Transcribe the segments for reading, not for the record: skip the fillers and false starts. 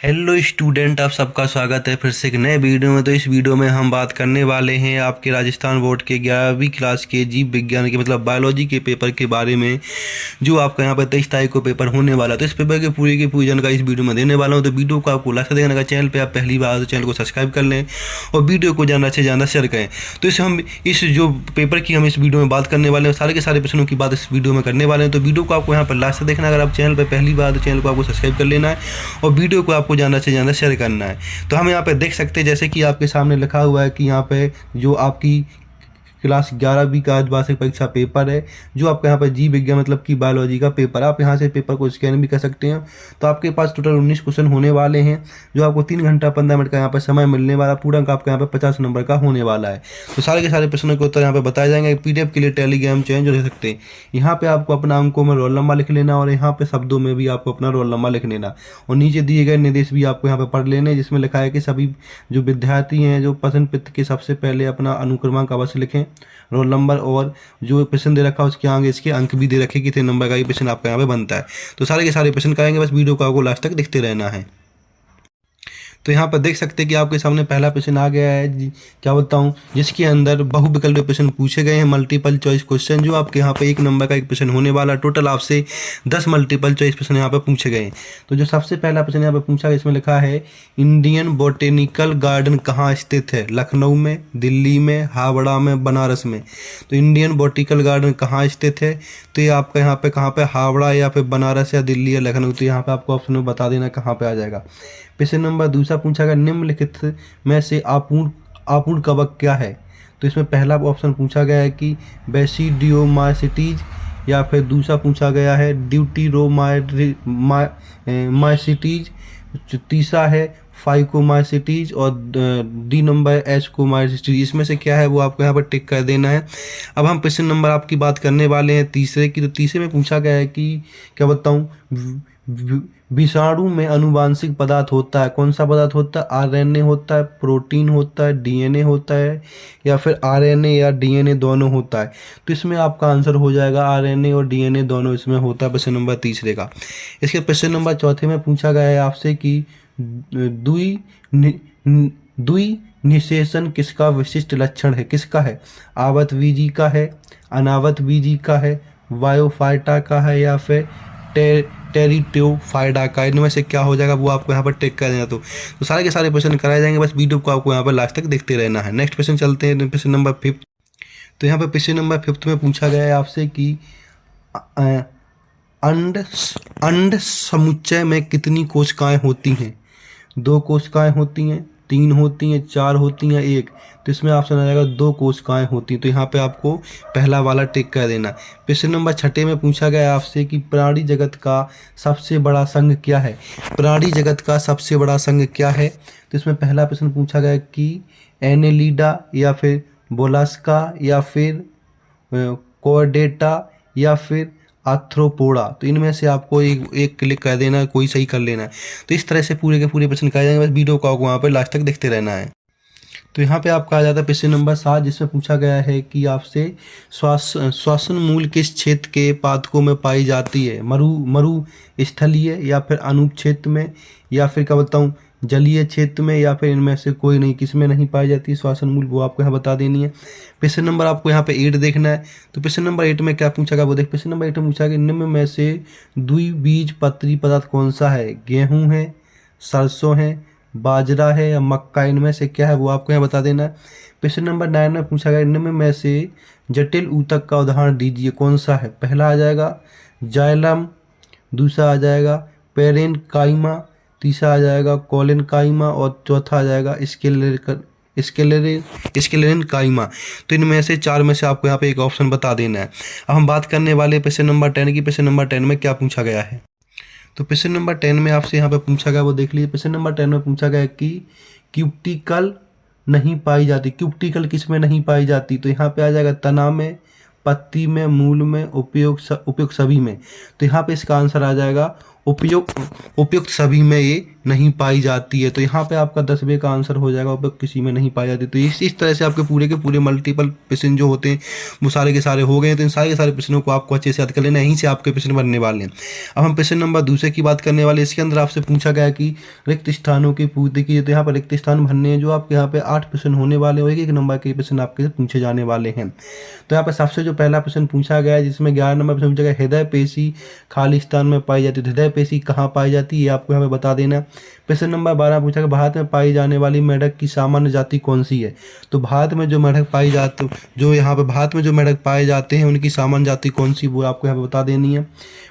Hello student, आप सबका स्वागत है फिर से एक नए वीडियो में। तो इस वीडियो में हम बात करने वाले हैं आपके राजस्थान बोर्ड के 11वीं क्लास के जीव विज्ञान के मतलब बायोलॉजी के पेपर के बारे में, जो आपका यहाँ पर 23 तारीख को पेपर होने वाला है। तो इस पेपर की पूरी जानकारी इस वीडियो में देने वाला हूँ। तो वीडियो को आपको लास्ट तक देखना, अगर चैनल पर आप पहली बार तो चैनल को सब्सक्राइब कर लें और वीडियो को ज़्यादा से ज़्यादा शेयर करें। तो इस जो पेपर की हम इस वीडियो में बात करने वाले हैं, सारे के सारे प्रश्नों की बात इस वीडियो में करने वाले हैं। तो वीडियो को आपको यहाँ पर लास्ट तक देखना, अगर आप चैनल पर पहली बार तो चैनल को आपको सब्सक्राइब कर लेना है और वीडियो को आपको ज़्यादा से ज़्यादा शेयर करना है। तो हम यहाँ पे देख सकते हैं, जैसे कि आपके सामने लिखा हुआ है कि यहाँ पे जो आपकी क्लास 11वीं का वार्षिक परीक्षा पेपर है, जो आपका यहाँ पर जीव विज्ञान मतलब कि बायोलॉजी का पेपर, आप यहाँ से पेपर को स्कैन भी कर सकते हैं। तो आपके पास टोटल 19 क्वेश्चन होने वाले हैं, जो आपको 3 घंटा 15 मिनट का यहाँ पर समय मिलने वाला। पूरा का आपका यहाँ पर 50 नंबर का होने वाला है। तो सारे के सारे प्रश्नों के उत्तर यहाँ पर बताए जाएंगे। PDF के लिए टेलीग्राम चैनल जो रह सकते हैं, यहाँ पे आपको अपना अंकों में रोल नंबर लिख लेना और यहाँ पे शब्दों में भी आपको अपना रोल नंबर लिख लेना और नीचे दिए गए निर्देश भी आपको यहाँ पे पढ़ लेने, जिसमें लिखा है कि सभी जो विद्यार्थी हैं जो प्रश्न पत्र के सबसे पहले अपना अनुक्रमांक अवश्य लिखें, रोल नंबर और जो प्रश्न दे रखा है उसके आगे इसके अंक भी दे रखे कितने नंबर का ये प्रश्न आपका यहाँ पे बनता है। तो सारे के सारे प्रश्न करेंगे, बस वीडियो को आपको लास्ट तक देखते रहना है। तो यहाँ पर देख सकते हैं कि आपके सामने पहला प्रश्न आ गया है, क्या बताऊँ, जिसके अंदर बहुविकल्पीय प्रश्न पूछे गए हैं, मल्टीपल चॉइस क्वेश्चन, जो आपके यहाँ पे 1 नंबर का एक प्रश्न होने वाला। टोटल आपसे 10 मल्टीपल चॉइस प्रश्न यहाँ पे पूछे गए हैं। तो जो सबसे पहला प्रश्न यहाँ पे पूछा गया, इसमें लिखा है इंडियन बोटेनिकल गार्डन कहाँ स्थित है? लखनऊ में, दिल्ली में, हावड़ा में, बनारस में। तो इंडियन बोटेनिकल गार्डन कहाँ स्थित है? तो ये आपका यहाँ पे कहाँ पे, हावड़ा या फिर बनारस या दिल्ली या लखनऊ। तो यहाँ पे आपको ऑप्शन में बता देना कहाँ पे आ जाएगा। प्रश्न नंबर दूसरा पूछा गया, निम्नलिखित में से आपूर्ण कवक क्या है? तो इसमें पहला ऑप्शन पूछा गया है कि बेसिडियोमाइसिटीज, या फिर दूसरा पूछा गया है ड्यूटीरोमाइसिटीज, तीसरा है फाइकोमाइसिटीज और डी नंबर एस्कोमाइसिटीज। इसमें से क्या है वो आपको यहाँ पर टिक कर देना है। अब हम प्रश्न नंबर आपकी बात करने वाले हैं तीसरे की। तो तीसरे में पूछा गया है कि क्या बताऊँ, विषाणु में अनुवांशिक पदार्थ होता है, कौन सा पदार्थ होता है? RNA होता है, प्रोटीन होता है, DNA होता है, या फिर RNA या DNA दोनों होता है। तो इसमें आपका आंसर हो जाएगा RNA और DNA दोनों इसमें होता है, प्रश्न नंबर तीसरे का। इसके प्रश्न नंबर चौथे में पूछा गया है आपसे कि द्वि निषेचन किसका विशिष्ट लक्षण है? किसका है? आवतबीजी का है, अनावतबीजी का है, वायोफाइटा का है, या फिर टेरिटोफाइडा का। इनमें से क्या हो जाएगा वो आपको यहाँ पर टिक कर देना। तो सारे के सारे प्रश्न कराए जाएंगे, बस वीडियो को आपको यहाँ पर लास्ट तक देखते रहना है। नेक्स्ट क्वेश्चन चलते हैं, प्रश्न नंबर 5। तो यहाँ पर प्रश्न नंबर 5 में पूछा गया है आपसे कि अंड समुच्चय में कितनी कोशिकाएं होती हैं? 2 कोशिकाएं होती हैं, 3 होती हैं, 4 होती हैं, 1। तो इसमें ऑप्शन आ जाएगा 2 कोशिकाएं होती हैं। तो यहाँ पे आपको पहला वाला टिक कर देना। प्रश्न नंबर 6 में पूछा गया आपसे कि प्राणी जगत का सबसे बड़ा संघ क्या है? प्राणी जगत का सबसे बड़ा संघ क्या है? तो इसमें पहला प्रश्न पूछा गया कि एनेलिडा, या फिर बोलास्का, या फिर कोर्डेटा, या फिर आर्थ्रोपोडा। तो इनमें से आपको एक क्लिक कर देना है, कोई सही कर लेना है। तो इस तरह से पूरे के पूरे प्रश्न कराए जाएंगे, बस वीडियो को आपको वहाँ पर लास्ट तक देखते रहना है। तो यहाँ पे आपका आ जाता है प्रश्न नंबर 7, जिसमें पूछा गया है कि आपसे श्वसन मूल किस क्षेत्र के पादपों में पाई जाती है? मरु स्थलीय, या फिर अनूप क्षेत्र में, या फिर क्या बताऊँ जलीय क्षेत्र में, या फिर इनमें से कोई नहीं, किस में नहीं पाई जाती श्वसन मूल, वो आपको यहाँ बता देनी है। प्रश्न नंबर आपको यहाँ पे 8 देखना है। तो प्रश्न नंबर 8 में क्या पूछा गया वो देख। प्रश्न नंबर 8 में पूछा गया निम्न में से द्विबीजपत्री पदार्थ कौन सा है? गेहूँ है, सरसों है, बाजरा है, या मक्का। इनमें से क्या है वो आपको यहाँ बता देना है। प्रश्न नंबर 9 में पूछा गया निम्न में से जटिल ऊतक का उदाहरण दीजिए, कौन सा है? पहला आ जाएगा जाइलम, दूसरा आ जाएगा पेरेन्काइमा, तीसरा आ जाएगा कोलेनकाइमा और चौथा आ जाएगा स्क्लेरेन्काइमा। तो इनमें से 4 में से आपको यहाँ पे एक ऑप्शन बता देना है। अब हम बात करने वाले प्रश्न नंबर 10 की। प्रश्न नंबर 10 में क्या पूछा गया है? तो प्रश्न नंबर 10 में आपसे यहाँ पे पूछा गया वो देख लीजिए। प्रश्न नंबर 10 में पूछा गया कि क्यूटिकल नहीं पाई जाती। क्यूटिकल किस में नहीं पाई जाती? तो यहाँ पे आ जाएगा तना में, पत्ती में, मूल में, उपयुक्त सभी में। तो यहाँ पे इसका आंसर आ जाएगा उपयुक्त सभी में ये नहीं पाई जाती है। तो यहाँ पे आपका 10वें का आंसर हो जाएगा, और किसी में नहीं पाई जाती। तो इस तरह से आपके पूरे के पूरे मल्टीपल प्रश्न जो होते हैं वो सारे के सारे हो गए हैं। तो इन सारे के सारे प्रश्नों को आपको अच्छे से याद कर लेना, यहीं से आपके प्रश्न बनने वाले हैं। अब हम प्रश्न नंबर दूसरे की बात करने वाले। इसके अंदर आपसे पूछा गया कि रिक्त स्थानों की पूर्ति की। तो यहाँ पर रिक्त स्थान भरने हैं, जो आपके यहाँ पे 8 प्रश्न होने वाले हैं, एक नंबर के प्रश्न आपके पूछे जाने वाले हैं। तो यहाँ पर सबसे जो पहला प्रश्न पूछा गया है, जिसमें 11 नंबर प्रश्न पूछा गया, हृदय पेशी खाली स्थान में पाई जाती है। हृदय पेशी कहाँ पाई जाती है ये आपको यहाँ पे बता देना। प्रश्न नंबर 12 पूछा गया, भारत में पाई जाने वाली मेंढक की सामान्य जाति कौन सी है। तो भारत में जो मेंढक पाई जाती, जो यहाँ पे भारत में जो मेंढक पाए जाते हैं उनकी सामान्य जाति कौन सी, वो आपको यहाँ पे बता देनी है।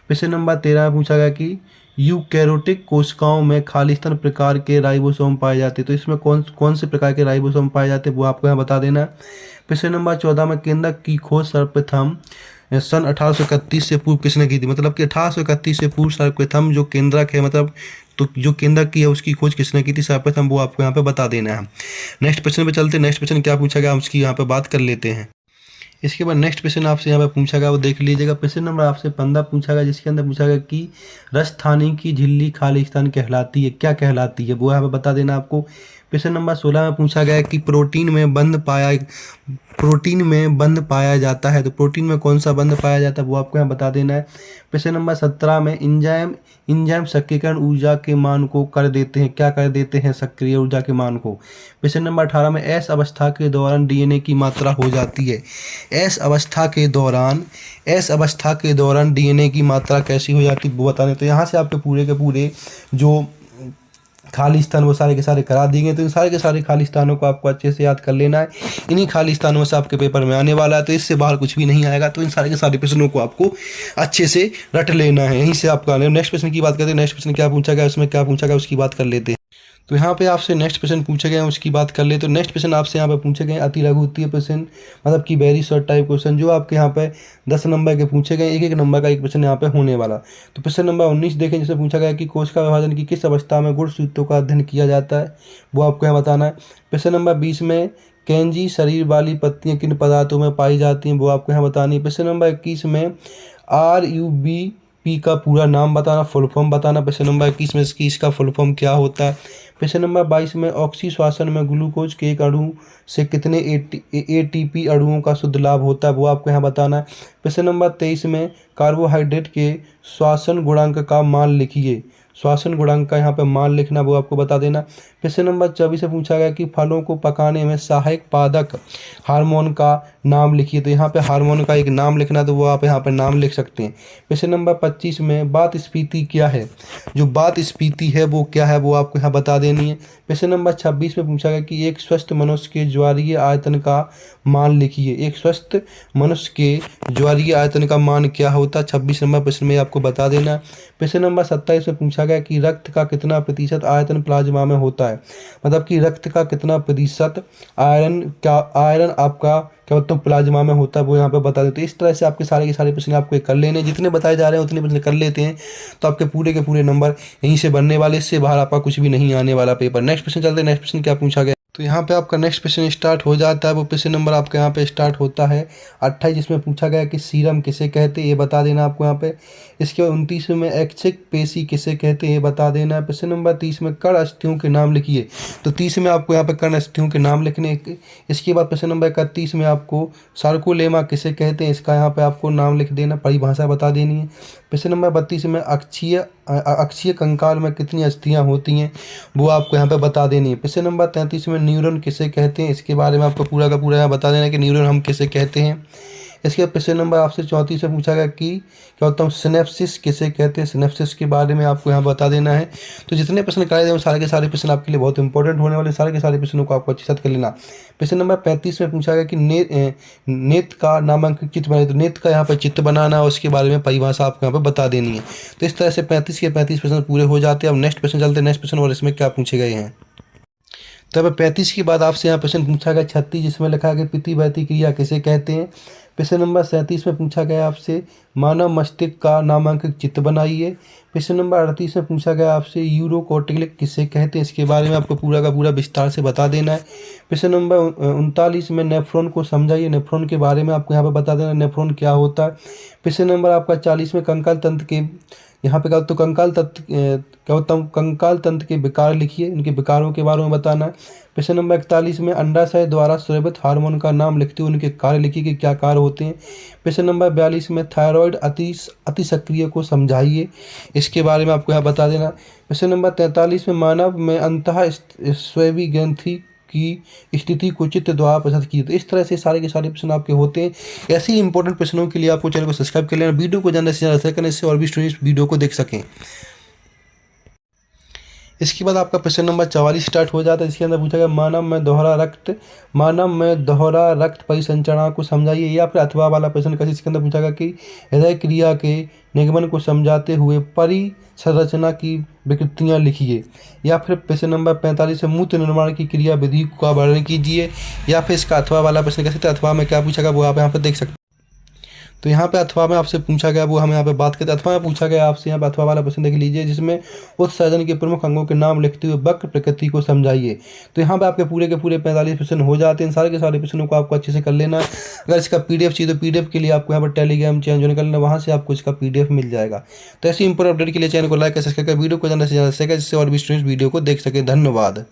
प्रश्न नंबर 13 पूछा गया कि यूकैरियोटिक कोशिकाओं में खालिस्तान प्रकार के राइबोसोम पाए जाते हैं। तो इसमें कौन कौन से प्रकार के राइबोसोम पाए जाते हैं वो आपको यहाँ बता देना है। प्रश्न नंबर 14 में केंद्रक की खोज सर्वप्रथम सन 1831 से पूर्व किसने की थी। मतलब कि 1831 से पूर्व सर्वप्रथम जो केंद्रक है, मतलब तो जो केंद्रक की है उसकी खोज किसने की थी सर्वप्रथम, वो आपको यहाँ पे बता देना है। नेक्स्ट प्रश्न पे चलते हैं। नेक्स्ट प्रश्न क्या पूछा गया उसकी यहाँ पे बात कर लेते हैं। इसके बाद नेक्स्ट प्रश्न आपसे यहाँ पे पूछा गया, वो देख लीजिएगा। प्रश्न नंबर आपसे 15 पूछा गया, जिसके अंदर पूछा गया कि राजस्थानी की झिल्ली खालिस्तान कहलाती है, क्या कहलाती है, वो यहाँ पे बता देना आपको। प्रश्न नंबर 16 में पूछा गया कि प्रोटीन में बंध पाया जाता है। तो प्रोटीन में कौन सा बंध पाया जाता है वो आपको यहाँ बता देना है। प्रश्न नंबर 17 में इंजाइम सक्रियकरण ऊर्जा के मान को कर देते हैं, क्या कर देते हैं, सक्रिय ऊर्जा के मान को। प्रश्न नंबर 18 में एस अवस्था के दौरान डीएनए की मात्रा हो जाती है। एस अवस्था के दौरान डीएनए की मात्रा कैसी हो जाती है वो बताने। तो यहाँ से आपके पूरे के पूरे जो खालिस्तान वो सारे के सारे करा दिए गए। तो इन सारे के सारे खालिस्तानों को आपको अच्छे से याद कर लेना है। इन्हीं खालिस्तानों से आपके पेपर में आने वाला है, तो इससे बाहर कुछ भी नहीं आएगा। तो इन सारे के सारे प्रश्नों को आपको अच्छे से रट लेना है, यहीं से आपका। नेक्स्ट प्रश्न की बात करते हैं। नेक्स्ट प्रश्न क्या पूछा गया, उसमें क्या पूछा गया उसकी बात कर लेते हैं। तो यहाँ पे आपसे नेक्स्ट प्रश्न पूछे गए हैं, उसकी बात कर ले। तो नेक्स्ट प्रश्न आपसे यहाँ पे पूछे गए अति लघु उत्तरीय प्रश्न, मतलब कि वेरी शॉर्ट टाइप क्वेश्चन, जो आपके यहाँ पे 10 नंबर के पूछे गए। एक नंबर का एक प्रश्न यहाँ पे होने वाला। तो प्रश्न नंबर 19 देखें, जिसमें पूछा गया कि कोशिका विभाजन की किस अवस्था में गुणसूत्रों का अध्ययन किया जाता है, वो आपको यहाँ बताना है। प्रश्न नंबर 20 में कैंजी शरीर वाली पत्तियाँ किन पदार्थों में पाई जाती हैं, वो आपको यहाँ बतानी है। प्रश्न नंबर 21 में RUBP का पूरा नाम बताना, फुल फॉर्म बताना। प्रश्न नंबर 21 में इसका फुल फॉर्म क्या होता है। प्रश्न नंबर 22 में ऑक्सी श्वसन में ग्लूकोज के एक अणु से कितने ATP अणुओं का शुद्ध लाभ होता है, वो आपको यहाँ बताना है। प्रश्न नंबर 23 में कार्बोहाइड्रेट के श्वसन गुणांक का मान लिखिए। श्वसन गुणांक का यहाँ पे मान लिखना, वो आपको बता देना। प्रश्न नंबर 24 से पूछा गया कि फलों को पकाने में सहायक पादक हार्मोन का नाम लिखिए। तो यहाँ पे हार्मोन का एक नाम लिखना, तो वो आप यहाँ पे नाम लिख सकते हैं। प्रश्न नंबर 25 में वात स्फीति क्या है, जो वात स्फीति है वो क्या है, वो आपको यहाँ बता देनी है। प्रश्न नंबर 26 में पूछा गया कि एक स्वस्थ मनुष्य के ज्वारीय आयतन का मान लिखिए। एक स्वस्थ मनुष्य के ज्वारीय आयतन का मान क्या होता है, 26 नंबर प्रश्न में आपको बता देना। प्रश्न नंबर 27 में पूछा गया कि रक्त का कितना प्रतिशत आयतन प्लाज्मा में होता है, मतलब कि रक्त का कितना प्रतिशत आयरन आपका क्या होता है प्लाज्मा में होता है, वो यहाँ पे बता देते। इस तरह से आपके सारे के सारे प्रश्न आपको कर लेने, जितने बताए जा रहे हैं उतने प्रश्न कर लेते हैं, तो आपके पूरे के पूरे नंबर यहीं से बनने वाले। इससे बाहर आपका कुछ भी नहीं आने वाला पेपर। नेक्स्ट प्रश्न चलते हैं। नेक्स्ट प्रश्न क्या पूछा गया, तो यहाँ पे आपका नेक्स्ट प्रश्न स्टार्ट हो जाता है। वो प्रश्न नंबर आपका यहाँ पे स्टार्ट होता है 28, जिसमें पूछा गया कि सीरम किसे कहते हैं, ये बता देना आपको यहाँ पे। इसके बाद 29 में ऐच्छिक पेशी किसे कहते हैं, ये बता देना है। प्रश्न नंबर 30 में कर्ण अस्थियों के नाम लिखिए। तो 30 में आपको यहाँ पे कर्ण अस्थियों के नाम लिखने। इसके बाद प्रश्न नंबर 31 में आपको सार्कोलेमा किसे कहते हैं, इसका यहाँ पे आपको नाम लिख देना, परिभाषा बता देनी है। प्रश्न नंबर 32 में अक्षीय कंकाल में कितनी अस्थियां होती हैं, वो आपको यहाँ पे बता देनी है। प्रश्न नंबर 33 में न्यूरॉन किसे कहते हैं, इसके बारे में आपको पूरा का पूरा यहाँ बता देना है कि न्यूरॉन हम किसे कहते हैं। इसके बाद प्रश्न नंबर आपसे 34 में पूछा गया कि क्या होता है सिनेप्सिस किसे कहते हैं, सिनेप्सिस के बारे में आपको यहाँ बता देना है। तो जितने प्रश्न कराए जाए सारे के सारे प्रश्न आपके लिए बहुत इंपॉर्टेंट होने वाले, सारे के सारे प्रश्नों को आपको अच्छे से कर लेना। प्रश्न नंबर 35 में पूछा गया कि नेत का नामांकित चित्र बनाए। तो नेत का यहाँ पर चित्र बनाना और उसके बारे में परिभाषा आपको यहाँ पर बता देनी है। तो इस तरह से 35 के 35 प्रश्न पूरे हो जाते हैं। अब नेक्स्ट प्रश्न चलते हैं। नेक्स्ट प्रश्न और इसमें क्या पूछे गए हैं। तब 35 के बाद आपसे यहाँ प्रश्न पूछा गया 36, जिसमें लिखा है कि प्रतिवर्ती क्रिया किसे कहते हैं। प्रश्न नंबर 37 में पूछा गया आपसे मानव मस्तिष्क का नामांकित चित्र बनाइए। प्रश्न नंबर 38 में पूछा गया आपसे यूरोकोर्टिकल किसे कहते हैं, इसके बारे में आपको पूरा का पूरा विस्तार से बता देना है। प्रश्न नंबर 39 में नेफ्रॉन को समझाइए, नेफ्रॉन के बारे में आपको यहाँ पर बता देना नेफ्रॉन क्या होता है। प्रश्न नंबर आपका 40 में कंकाल तंत्र के यहाँ पे क्या तो कंकाल तंत्र के विकार लिखिए, इनके विकारों के बारे में बताना है। प्रश्न नंबर 41 में अंडाशय द्वारा स्रावित हार्मोन का नाम लिखते हुए उनके कार्य लिखिए कि क्या कार्य होते हैं। प्रश्न नंबर 42 में थायराइड अति सक्रिय को समझाइए, इसके बारे में आपको यहाँ बता देना। प्रश्न नंबर 43 में मानव में अंतःस्रावी ग्रंथि की स्थिति को चित्र द्वारा प्रस्तुत की। तो इस तरह से सारे के सारे प्रश्न आपके होते हैं। ऐसे ही इंपॉर्टेंट प्रश्नों के लिए आपको चैनल को सब्सक्राइब कर लेना, वीडियो को ज़्यादा से ज़्यादा शेयर करने से और भी स्टूडेंट्स वीडियो को देख सकें। इसके बाद आपका प्रश्न नंबर 44 स्टार्ट हो जाता है। इसके अंदर पूछा गया मानव में दोहरा रक्त परिसंचरण को समझाइए, या फिर अथवा वाला प्रश्न का इसके अंदर पूछा गया कि हृदय क्रिया के निगमन को समझाते हुए परिसंरचना की विकृतियाँ लिखिए, या फिर प्रश्न नंबर 45 से मूत्र निर्माण की क्रिया विधि का वर्णन कीजिए, या फिर इसका अथवा वाला प्रश्न कह सकते हैं। अथवा में क्या पूछा गया वो आप यहाँ पर देख सकते हैं। तो यहाँ पे अथवा में आपसे पूछा गया वो हम यहाँ पे बात करते हैं। अथवा में पूछा गया आपसे यहाँ पे अथवा वाला प्रश्न देख लीजिए, जिसमें उत्सर्जन के प्रमुख अंगों के नाम लिखते हुए वक्र प्रकृति को समझाइए। तो यहाँ पे आपके पूरे के पूरे 45 प्रश्न हो जाते हैं। सारे के सारे प्रश्नों को आपको अच्छे से कर लेना। अगर इसका PDF चाहिए तो PDF के लिए आपको यहाँ पर टेलीग्राम चैनल ज्वाइन कर लेना, वहाँ से आपको इसका PDF मिल जाएगा। तो ऐसी इंपोर्टेंट अपडेट के लिए चैनल को लाइक कर, सब्सक्राइब कर, वीडियो को ज़्यादा से ज़्यादा शेयर करें, जिससे और भी स्टूडेंट्स वीडियो को देख सके। धन्यवाद।